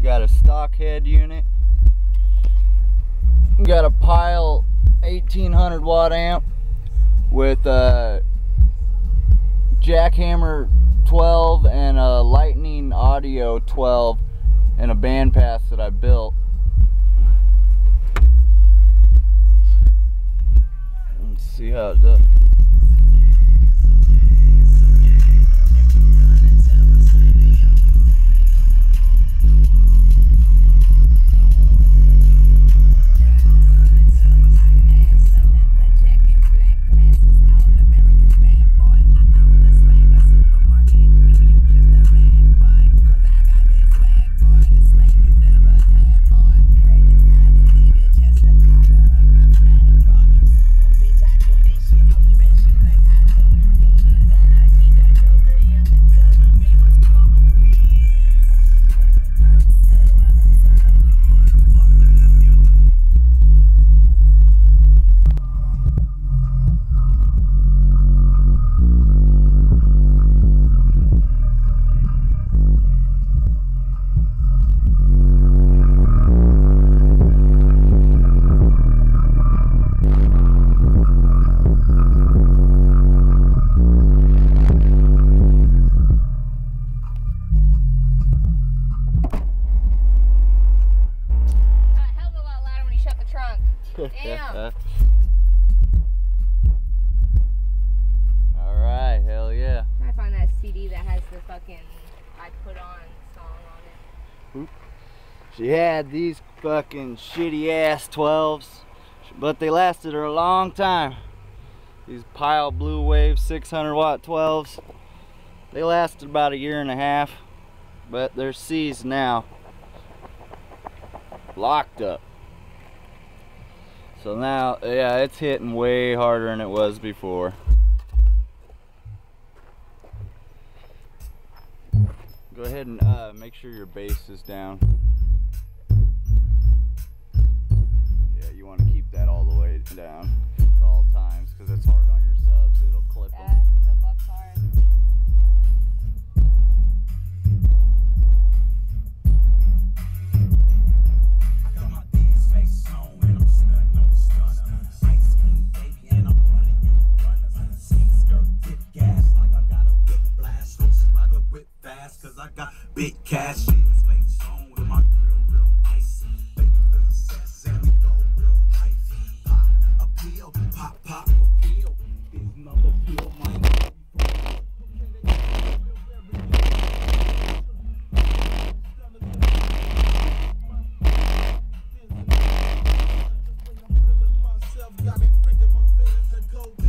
got a stock head unit. Got a pyle 1800 watt amp with a jackhammer 12 and a lightning audio 12 and a bandpass that I built. Let's see how it does. Damn. Alright, hell yeah. I find that CD that has the fucking I Put On song on it. She had these fucking shitty ass 12s, but they lasted her a long time. These Pyle Blue Wave 600 watt 12s. They lasted about a year and a half, but they're seized now. Locked up. So now, yeah, it's hitting way harder than it was before. Go ahead and make sure your bass is down. Yeah, you want to keep that all the way down at all times because it's hard on your subs. It'll clip them. Yeah, the bub's hard. Cause I got big cash, face on with my real icy. Baby, success and we go real icy. Pop a pill, pop a pill. There's another pill, my got me freaking my face and go.